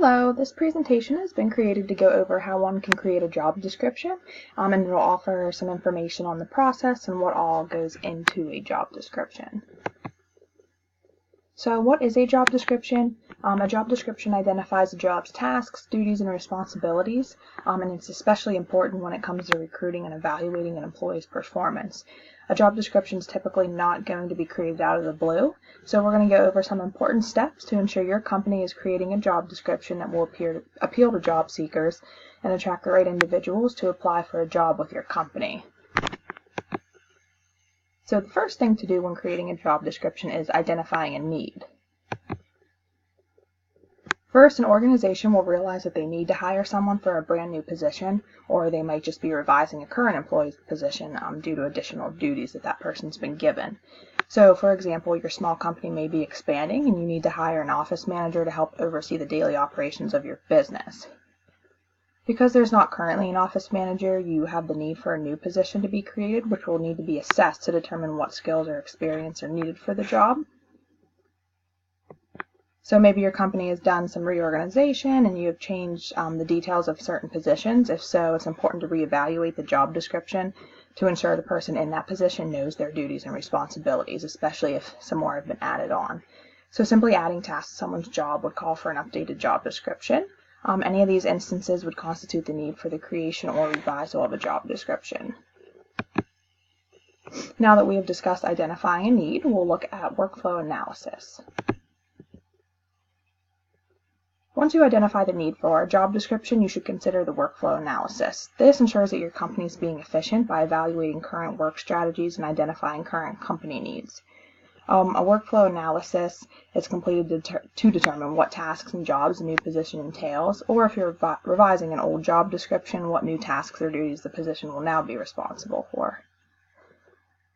Hello, this presentation has been created to go over how one can create a job description, and it'll offer some information on the process and what all goes into a job description. So what is a job description? A job description identifies the job's tasks, duties, and responsibilities, and it's especially important when it comes to recruiting and evaluating an employee's performance. A job description is typically not going to be created out of the blue, so we're going to go over some important steps to ensure your company is creating a job description that will appeal to job seekers and attract the right individuals to apply for a job with your company. So the first thing to do when creating a job description is identifying a need. First, an organization will realize that they need to hire someone for a brand new position, or they might just be revising a current employee's position due to additional duties that person's been given. So, for example, your small company may be expanding and you need to hire an office manager to help oversee the daily operations of your business. Because there's not currently an office manager, you have the need for a new position to be created, which will need to be assessed to determine what skills or experience are needed for the job. So maybe your company has done some reorganization and you have changed the details of certain positions. If so, it's important to reevaluate the job description to ensure the person in that position knows their duties and responsibilities, especially if some more have been added on. So simply adding tasks to someone's job would call for an updated job description. Any of these instances would constitute the need for the creation or revisal of a job description. Now that we have discussed identifying a need, we'll look at workflow analysis. Once you identify the need for a job description, you should consider the workflow analysis. This ensures that your company is being efficient by evaluating current work strategies and identifying current company needs. A workflow analysis is completed to determine what tasks and jobs a new position entails, or if you're revising an old job description, what new tasks or duties the position will now be responsible for.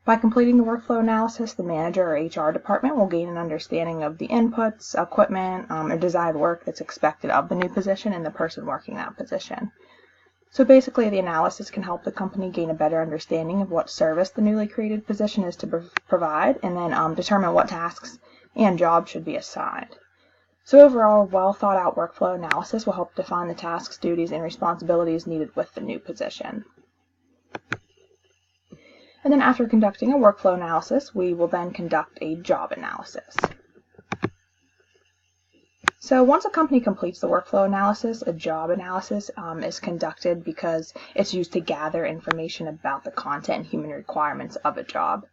By completing the workflow analysis, the manager or HR department will gain an understanding of the inputs, equipment, or desired work that's expected of the new position and the person working that position. So basically, the analysis can help the company gain a better understanding of what service the newly created position is to provide, and then determine what tasks and jobs should be assigned. So overall, a well thought out workflow analysis will help define the tasks, duties, and responsibilities needed with the new position. And then after conducting a workflow analysis, we will then conduct a job analysis. So once a company completes the workflow analysis, a job analysis is conducted because it's used to gather information about the content and human requirements of a job.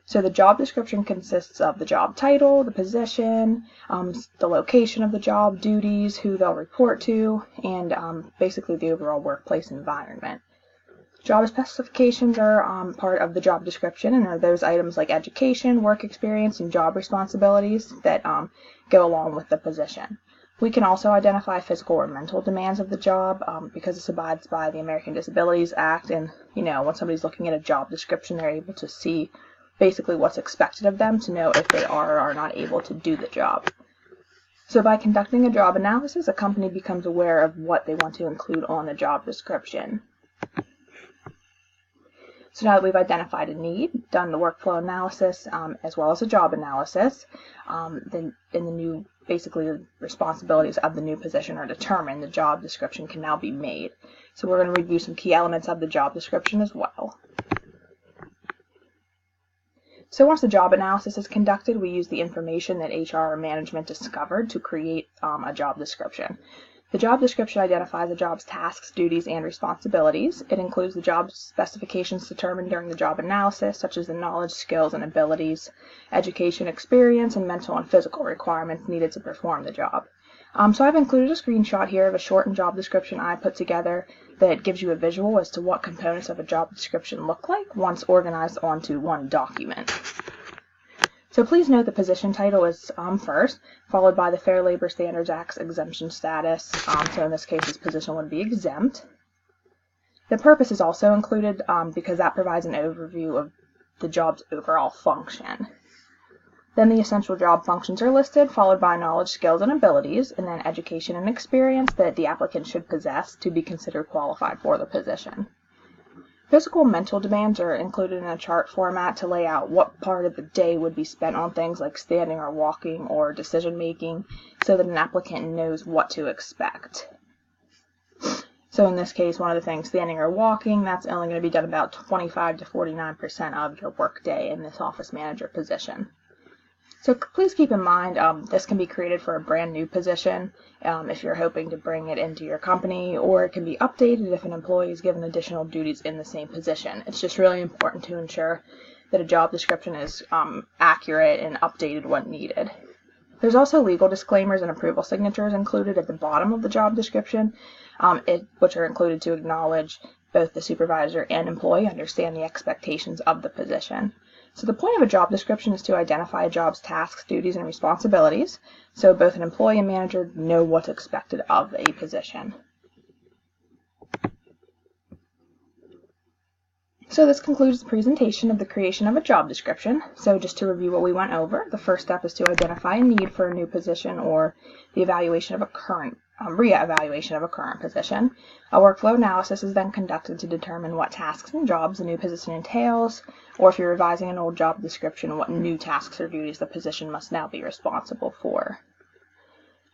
So the job description consists of the job title, the position, the location of the job, duties, who they'll report to, and basically the overall workplace environment. Job specifications are part of the job description and are those items like education, work experience, and job responsibilities that go along with the position. We can also identify physical or mental demands of the job because this abides by the American Disabilities Act, and when somebody's looking at a job description, they're able to see basically what's expected of them to know if they are or are not able to do the job. So by conducting a job analysis, a company becomes aware of what they want to include on the job description. So now that we've identified a need, done the workflow analysis as well as a job analysis, then basically the responsibilities of the new position are determined, the job description can now be made. So we're going to review some key elements of the job description as well. So once the job analysis is conducted, we use the information that HR or management discovered to create a job description. The job description identifies the job's tasks, duties, and responsibilities. It includes the job specifications determined during the job analysis, such as the knowledge, skills, and abilities, education, experience, and mental and physical requirements needed to perform the job. So I've included a screenshot here of a shortened job description I put together that gives you a visual as to what components of a job description look like once organized onto one document. So please note the position title is first, followed by the Fair Labor Standards Act's exemption status. So in this case, this position would be exempt. The purpose is also included because that provides an overview of the job's overall function. Then the essential job functions are listed, followed by knowledge, skills, and abilities, and then education and experience that the applicant should possess to be considered qualified for the position. Physical and mental demands are included in a chart format to lay out what part of the day would be spent on things like standing or walking or decision making, so that an applicant knows what to expect. So in this case, one of the things, standing or walking, that's only going to be done about 25 to 49% of your workday in this office manager position. So please keep in mind, this can be created for a brand new position if you're hoping to bring it into your company, or it can be updated if an employee is given additional duties in the same position. It's just really important to ensure that a job description is accurate and updated when needed. There's also legal disclaimers and approval signatures included at the bottom of the job description, which are included to acknowledge both the supervisor and employee understand the expectations of the position. So the point of a job description is to identify a job's tasks, duties, and responsibilities, so both an employee and manager know what's expected of a position. So this concludes the presentation of the creation of a job description. So just to review what we went over, the first step is to identify a need for a new position or the evaluation of a current reevaluation of a current position. A workflow analysis is then conducted to determine what tasks and jobs the new position entails, or if you're revising an old job description, what new tasks or duties the position must now be responsible for.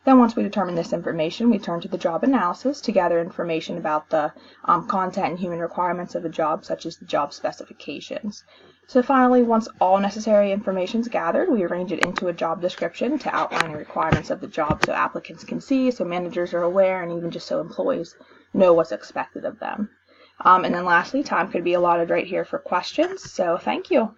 Then once we determine this information, we turn to the job analysis to gather information about the content and human requirements of the job, such as the job specifications. So finally, once all necessary information is gathered, we arrange it into a job description to outline the requirements of the job so applicants can see, so managers are aware, and even just so employees know what's expected of them. And then lastly, time could be allotted right here for questions. So thank you.